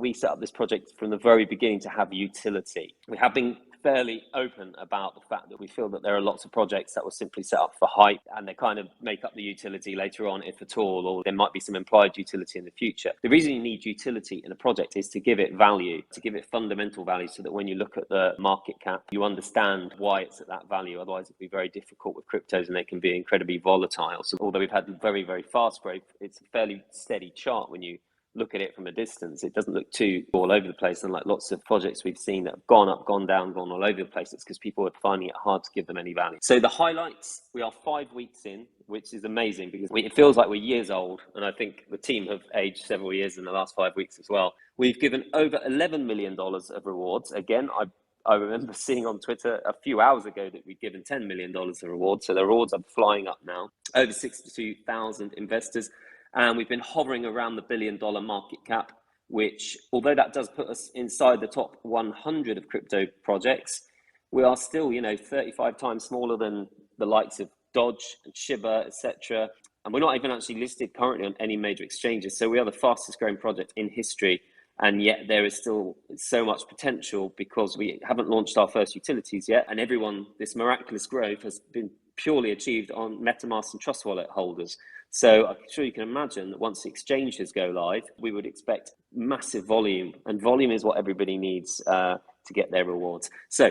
We set up this project from the very beginning to have utility. We have been fairly open about the fact that we feel that there are lots of projects that were simply set up for hype and they kind of make up the utility later on, if at all, or there might be some implied utility in the future. The reason you need utility in a project is to give it value, to give it fundamental value, so that when you look at the market cap, you understand why it's at that value. Otherwise, it'd be very difficult with cryptos and they can be incredibly volatile. So although we've had very, very fast growth, it's a fairly steady chart when you look at it from a distance. It doesn't look too all over the place, and like lots of projects we've seen that have gone up, gone down, gone all over the place. It's because people are finding it hard to give them any value. So the highlights, we are 5 weeks in, which is amazing because it feels like we're years old, and I think the team have aged several years in the last 5 weeks as well. We've given over $11 million of rewards. Again, I remember seeing on Twitter a few hours ago that we'd given $10 million of rewards. So the rewards are flying up now. Over 62,000 investors. And we've been hovering around the $1 billion market cap, which, although that does put us inside the top 100 of crypto projects, we are still, 35 times smaller than the likes of Dodge and Shiba, etc. And we're not even actually listed currently on any major exchanges. So we are the fastest growing project in history. And yet there is still so much potential because we haven't launched our first utilities yet. And this miraculous growth has been purely achieved on MetaMask and Trust Wallet holders. So I'm sure you can imagine that once the exchanges go live, we would expect massive volume, and volume is what everybody needs to get their rewards. So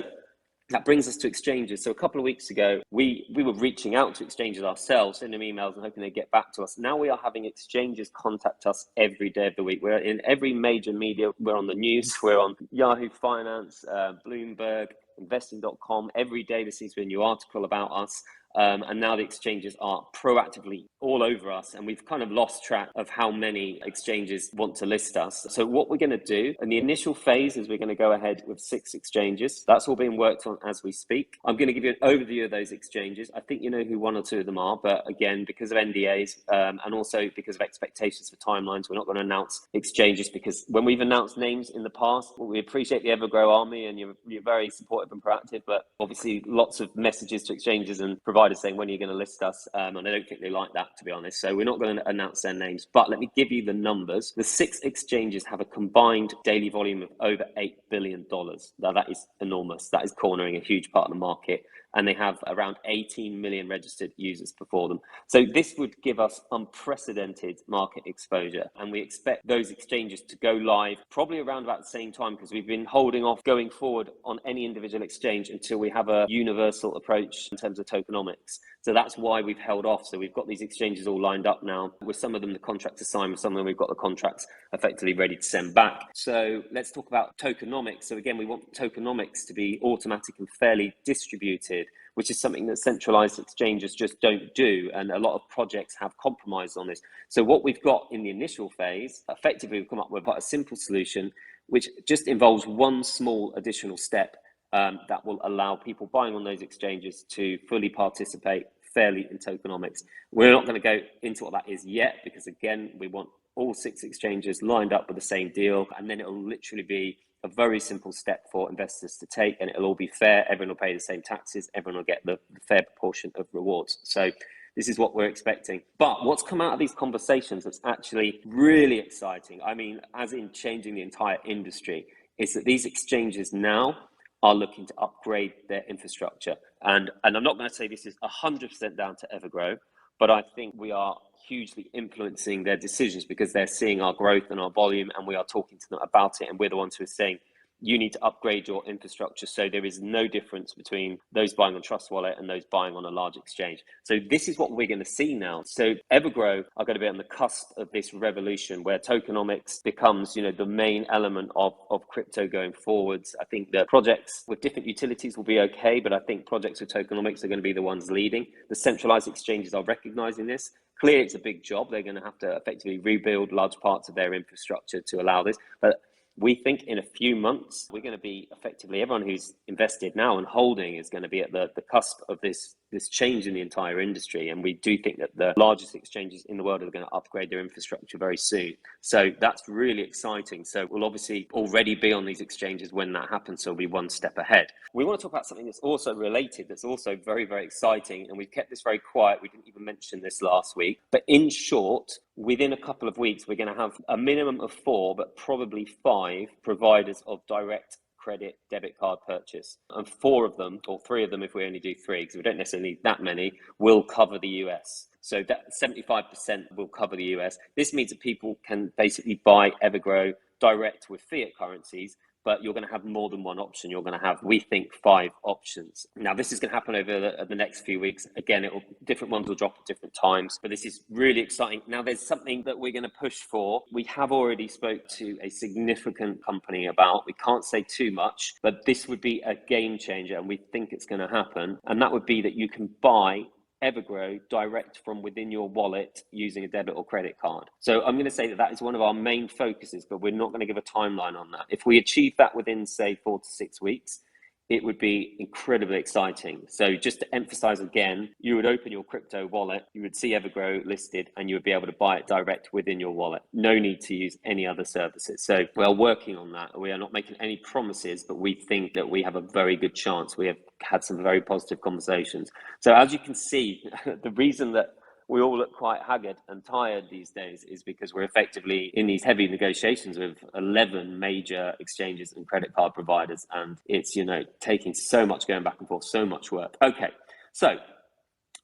that brings us to exchanges. So a couple of weeks ago, we were reaching out to exchanges ourselves, sending them emails and hoping they'd get back to us. Now we are having exchanges contact us every day of the week. We're in every major media. We're on the news. We're on Yahoo Finance, Bloomberg, investing.com. Every day there seems to be a new article about us. And now the exchanges are proactively all over us, and we've kind of lost track of how many exchanges want to list us. So what we're going to do in the initial phase is we're going to go ahead with 6 exchanges. That's all being worked on as we speak. I'm going to give you an overview of those exchanges. I think you know who 1 or 2 of them are, but again, because of NDAs and also because of expectations for timelines, we're not going to announce exchanges, because when we've announced names in the past, we appreciate the Evergrow army and you're very supportive and proactive, but obviously lots of messages to exchanges and providers saying, when are you going to list us? And I don't think they like that, to be honest. So we're not going to announce their names, but let me give you the numbers. The 6 exchanges have a combined daily volume of over $8 billion. Now that is enormous. That is cornering a huge part of the market. And they have around 18 million registered users before them. So this would give us unprecedented market exposure. And we expect those exchanges to go live probably around about the same time, because we've been holding off going forward on any individual exchange until we have a universal approach in terms of tokenomics. So that's why we've held off. So we've got these exchanges all lined up now. With some of them, the contracts are signed. With some of them, we've got the contracts effectively ready to send back. So let's talk about tokenomics. So again, we want tokenomics to be automatic and fairly distributed, which is something that centralized exchanges just don't do. And a lot of projects have compromised on this. So what we've got in the initial phase, effectively, we've come up with quite a simple solution, which just involves one small additional step that will allow people buying on those exchanges to fully participate fairly in tokenomics. We're not going to go into what that is yet, because again, we want all 6 exchanges lined up with the same deal, and then it'll literally be a very simple step for investors to take, and it'll all be fair. Everyone will pay the same taxes. Everyone will get the fair proportion of rewards. So this is what we're expecting. But what's come out of these conversations that's actually really exciting, I mean, as in changing the entire industry, is that these exchanges now are looking to upgrade their infrastructure. And I'm not going to say this is 100% down to Evergrow, but I think we are hugely influencing their decisions, because they're seeing our growth and our volume, and we are talking to them about it. And we're the ones who are saying, you need to upgrade your infrastructure. So there is no difference between those buying on Trust Wallet and those buying on a large exchange. So this is what we're going to see now. So Evergrow are going to be on the cusp of this revolution where tokenomics becomes, the main element of crypto going forwards. I think the projects with different utilities will be okay, but I think projects with tokenomics are going to be the ones leading. The centralized exchanges are recognizing this. Clearly, it's a big job. They're going to have to effectively rebuild large parts of their infrastructure to allow this. But we think in a few months, we're going to be effectively, everyone who's invested now and holding is going to be at the cusp of this this change in the entire industry. And we do think that the largest exchanges in the world are going to upgrade their infrastructure very soon. So that's really exciting. So we'll obviously already be on these exchanges when that happens. So we'll be one step ahead. We want to talk about something that's also related, that's also very, very exciting. And we've kept this very quiet. We didn't even mention this last week. But in short, within a couple of weeks, we're going to have a minimum of 4, but probably 5 providers of direct credit debit card purchase, and 4 of them, or 3 of them if we only do 3, because we don't necessarily need that many, will cover the US. So that 75% will cover the US. This means that people can basically buy Evergrow direct with fiat currencies, but you're going to have more than one option. You're going to have, we think, 5 options. Now, this is going to happen over the next few weeks. Again, different ones will drop at different times, but this is really exciting. Now, there's something that we're going to push for. We have already spoke to a significant company about, we can't say too much, but this would be a game changer, and we think it's going to happen. And that would be that you can buy Evergrow direct from within your wallet using a debit or credit card. So I'm going to say that that is one of our main focuses, but we're not going to give a timeline on that. If we achieve that within, say, 4 to 6 weeks, it would be incredibly exciting. So just to emphasize again, you would open your crypto wallet, you would see Evergrow listed, and you would be able to buy it direct within your wallet. No need to use any other services. So we're working on that. We are not making any promises, but we think that we have a very good chance. We have had some very positive conversations. So as you can see, the reason that we all look quite haggard and tired these days is because we're effectively in these heavy negotiations with 11 major exchanges and credit card providers. And it's, taking so much going back and forth, so much work. Okay, so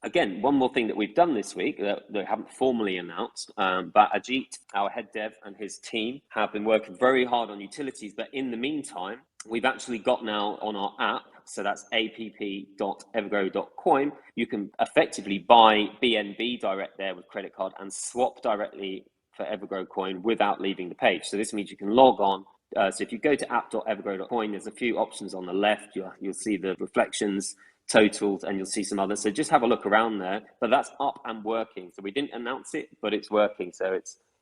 again, one more thing that we've done this week that we haven't formally announced, but Ajit, our head dev, and his team have been working very hard on utilities. But in the meantime, we've actually got now on our app, so that's app.evergrow.coin, you can effectively buy BNB direct there with credit card and swap directly for Evergrow coin without leaving the page. So this means you can log on. So if you go to app.evergrow.coin, there's a few options on the left. You'll see the reflections, totals, and you'll see some others. So just have a look around there. But that's up and working. So we didn't announce it, but it's working. So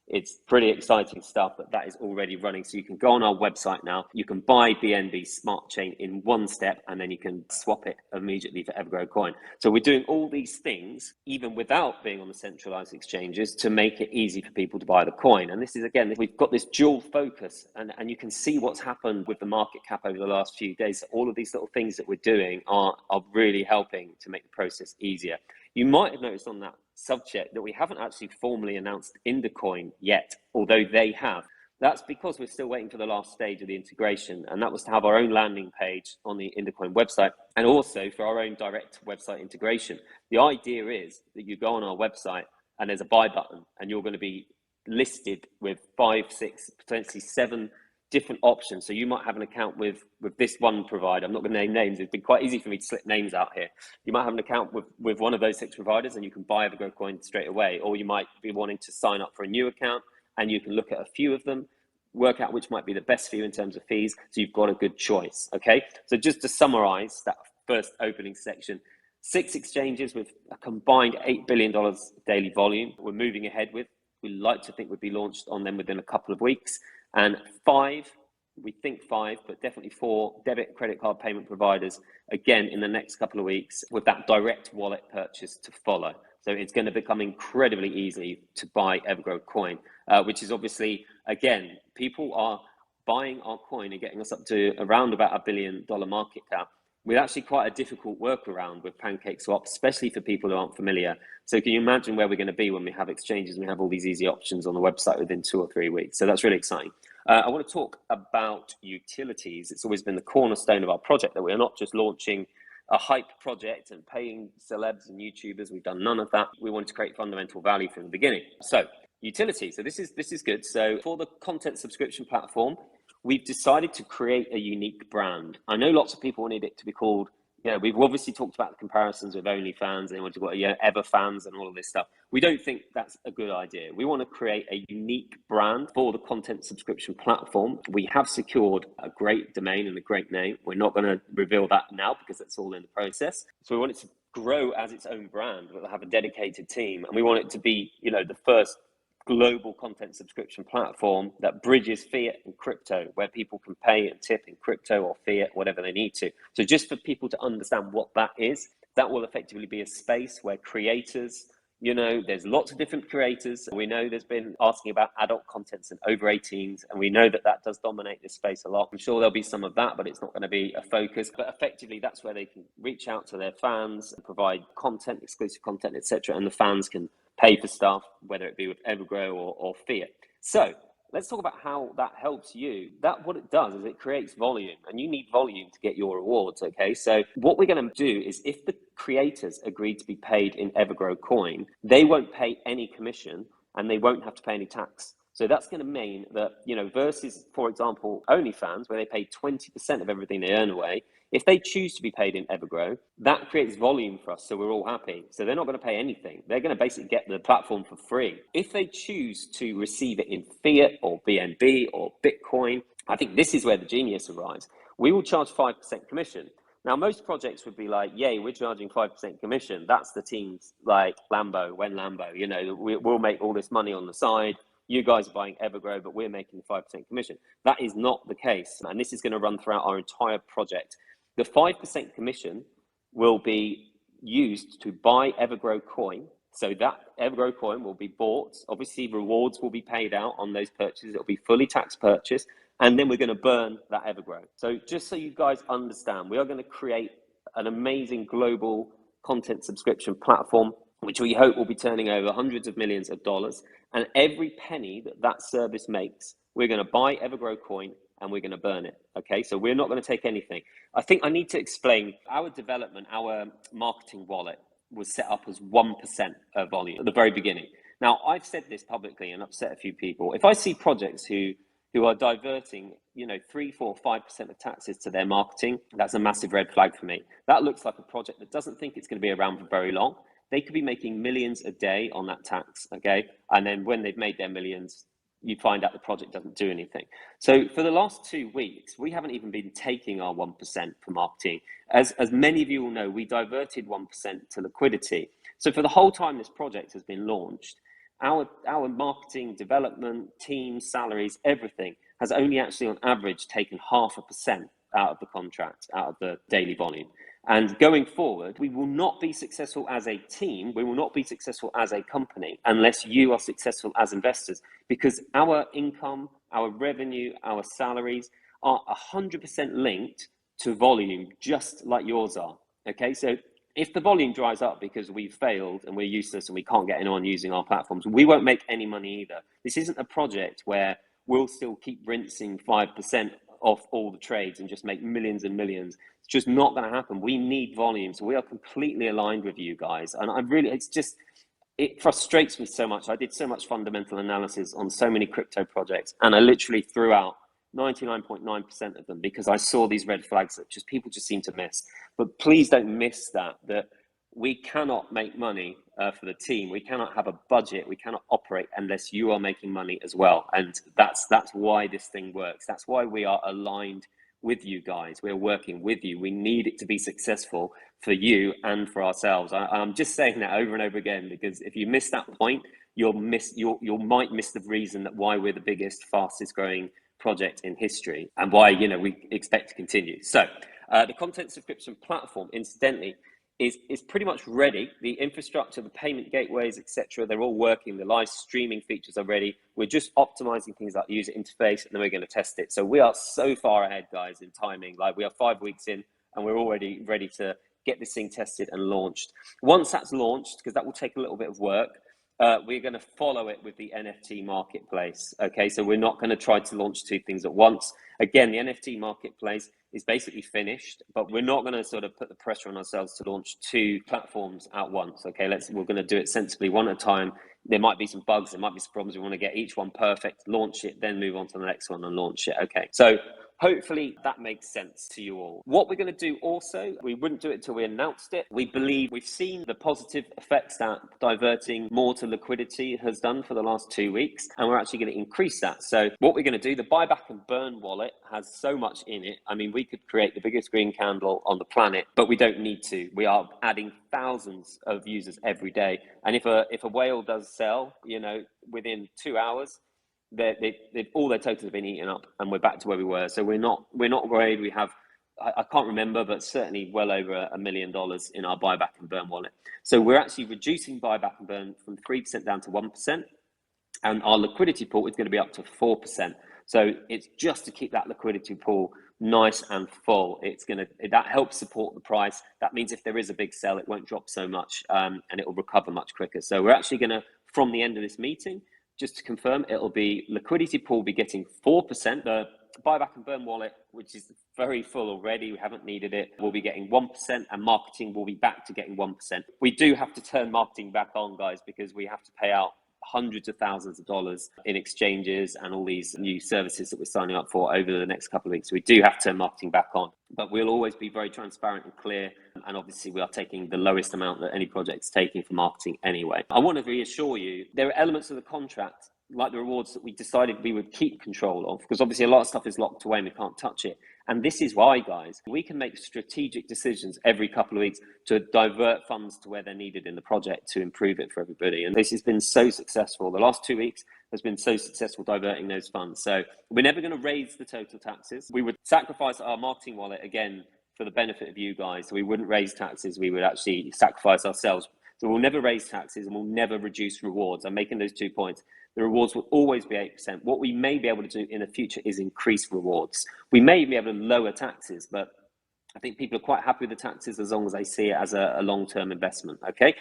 it's pretty exciting stuff that is already running. So you can go on our website now. You can buy BNB Smart Chain in one step, and then you can swap it immediately for Evergrow coin. So we're doing all these things, even without being on the centralized exchanges, to make it easy for people to buy the coin. And this is, again, we've got this dual focus, and you can see what's happened with the market cap over the last few days. So all of these little things that we're doing are really helping to make the process easier. You might have noticed on that subject that we haven't actually formally announced Indacoin yet, although they have. That's because we're still waiting for the last stage of the integration, and that was to have our own landing page on the Indacoin website, and also for our own direct website integration. The idea is that you go on our website and there's a buy button, and you're going to be listed with 5, 6, potentially 7 different options. So you might have an account with this one provider. I'm not going to name names. It's been quite easy for me to slip names out here. You might have an account with one of those 6 providers, and you can buy Evergrow coin straight away. Or you might be wanting to sign up for a new account, and you can look at a few of them, work out which might be the best for you in terms of fees. So you've got a good choice. Okay. So just to summarize that first opening section, 6 exchanges with a combined $8 billion daily volume we're moving ahead with. We like to think would be launched on them within a couple of weeks. And 5, we think 5, but definitely 4 debit credit card payment providers, again, in the next couple of weeks with that direct wallet purchase to follow. So it's going to become incredibly easy to buy Evergrow coin, which is obviously, again, people are buying our coin and getting us up to around about $1 billion market cap with actually quite a difficult workaround with pancake swap, especially for people who aren't familiar. So can you imagine where we're going to be when we have exchanges and we have all these easy options on the website within 2 or 3 weeks? So that's really exciting. I want to talk about utilities. It's always been the cornerstone of our project, that we're not just launching a hype project and paying celebs and YouTubers. We've done none of that. We wanted to create fundamental value from the beginning. So utility. So this is good. So for the content subscription platform, we've decided to create a unique brand. I know lots of people wanted it to be called, we've obviously talked about the comparisons with OnlyFans, and they want to go, Everfans and all of this stuff. We don't think that's a good idea. We want to create a unique brand for the content subscription platform. We have secured a great domain and a great name. We're not going to reveal that now because it's all in the process. So we want it to grow as its own brand. We'll have a dedicated team, and we want it to be, the first global content subscription platform that bridges fiat and crypto, where people can pay and tip in crypto or fiat, whatever they need to. So just for people to understand what that is, That will effectively be a space where creators, there's lots of different creators. We know there's been asking about adult contents and over 18s, and we know that does dominate this space a lot. I'm sure there'll be some of that, but it's not going to be a focus. But effectively, that's where they can reach out to their fans and provide content, exclusive content, etc. And the fans can pay for stuff, whether it be with Evergrow or fiat. So let's talk about how that helps you. What it does is it creates volume, and you need volume to get your rewards, okay? So what we're going to do is, if the creators agree to be paid in Evergrow coin, they won't pay any commission and they won't have to pay any tax. So that's going to mean that, versus, for example, OnlyFans, where they pay 20% of everything they earn away, if they choose to be paid in Evergrow, that creates volume for us, so we're all happy. So they're not going to pay anything. They're going to basically get the platform for free. If they choose to receive it in fiat or BNB or Bitcoin, I think this is where the genius arrives. We will charge 5% commission. Now, most projects would be like, yay, we're charging 5% commission. That's the team's like Lambo, we'll make all this money on the side. You guys are buying Evergrow, but we're making 5% commission. That is not the case. And this is going to run throughout our entire project. The 5% commission will be used to buy Evergrow coin. So that Evergrow coin will be bought. Obviously, rewards will be paid out on those purchases. It'll be fully tax purchase. And then we're going to burn that Evergrow. So just so you guys understand, we are going to create an amazing global content subscription platform, which we hope will be turning over hundreds of millions of dollars. And every penny that service makes, we're going to buy Evergrow coin and we're going to burn it. Okay, so we're not going to take anything. I think I need to explain our development, our marketing wallet was set up as 1% of volume at the very beginning. Now, I've said this publicly and upset a few people. If I see projects who are diverting, 3, 4, 5% of taxes to their marketing, that's a massive red flag for me. That looks like a project that doesn't think it's going to be around for very long. They could be making millions a day on that tax, okay? And then when they've made their millions, you find out the project doesn't do anything. So for the last 2 weeks, we haven't even been taking our 1% for marketing. As many of you will know, we diverted 1% to liquidity. So for the whole time this project has been launched, our marketing, development, team, salaries, everything has only actually on average taken 0.5% out of the contract, out of the daily volume. And going forward, we will not be successful as a team, we will not be successful as a company unless you are successful as investors, because our income, our revenue, our salaries are 100% linked to volume, just like yours are. Okay, so if the volume dries up because we've failed and we're useless and we can't get anyone using our platforms, we won't make any money either. This isn't a project where we'll still keep rinsing 5% off all the trades and just make millions and millions. It's just not going to happen. We need volume. So we are completely aligned with you guys. And it frustrates me so much. I did so much fundamental analysis on so many crypto projects, and I literally threw out 99.9% of them because I saw these red flags that people just seem to miss. But please don't miss that we cannot make money for the team. We cannot have a budget. We cannot operate unless you are making money as well. And that's why this thing works. That's why we are aligned with you guys. We're working with you. We need it to be successful for you and for ourselves. I'm just saying that over and over again, because if you miss that point, you might miss the reason that why we're the biggest, fastest growing project in history and why we expect to continue. So the content subscription platform, incidentally, is pretty much ready. The infrastructure, the payment gateways, etc., they're all working. The live streaming features are ready. We're just optimizing things like the user interface, and then we're going to test it. So we are so far ahead, guys, in timing. Like, we are 5 weeks in and we're already ready to get this thing tested and launched. Once that's launched, because that will take a little bit of work, we're going to follow it with the NFT marketplace. Okay, so we're not going to try to launch 2 things at once. Again, the NFT marketplace is basically finished, but we're not going to sort of put the pressure on ourselves to launch 2 platforms at once. Okay, we're going to do it sensibly, one at a time. There might be some bugs, there might be some problems. We want to get each one perfect, launch it, then move on to the next one and launch it. Okay, so hopefully that makes sense to you all. What we're going to do also, we wouldn't do it until we announced it. We believe we've seen the positive effects that diverting more to liquidity has done for the last 2 weeks, and we're actually going to increase that. So what we're going to do, the buyback and burn wallet has so much in it. I mean, we could create the biggest green candle on the planet, but we don't need to. We are adding thousands of users every day. And if a whale does sell, within 2 hours, all their tokens have been eaten up and we're back to where we were. So we're not worried. We have I can't remember, but certainly well over $1 million in our buyback and burn wallet. So we're actually reducing buyback and burn from 3% down to 1%, and our liquidity pool is going to be up to 4%. So it's just to keep that liquidity pool nice and full. That helps support the price. That means if there is a big sell, it won't drop so much, and it will recover much quicker. So we're actually going to, from the end of this meeting, just to confirm, it'll be liquidity pool will be getting 4%. The buyback and burn wallet, which is very full already, we haven't needed it, will be getting 1%, and marketing will be back to getting 1%. We do have to turn marketing back on, guys, because we have to pay out hundreds of thousands of dollars in exchanges and all these new services that we're signing up for over the next couple of weeks. So we do have to turn marketing back on, but we'll always be very transparent and clear. And obviously we are taking the lowest amount that any project's taking for marketing anyway. I want to reassure you, there are elements of the contract, like the rewards, that we decided we would keep control of, because obviously a lot of stuff is locked away and we can't touch it. And this is why, guys, we can make strategic decisions every couple of weeks to divert funds to where they're needed in the project to improve it for everybody. And this has been so successful. The last 2 weeks has been so successful diverting those funds. So we're never going to raise the total taxes. We would sacrifice our marketing wallet again for the benefit of you guys. So we wouldn't raise taxes. We would actually sacrifice ourselves. So we'll never raise taxes and we'll never reduce rewards. I'm making those 2 points. The rewards will always be 8%. What we may be able to do in the future is increase rewards. We may be able to lower taxes, but I think people are quite happy with the taxes as long as they see it as a long-term investment, okay?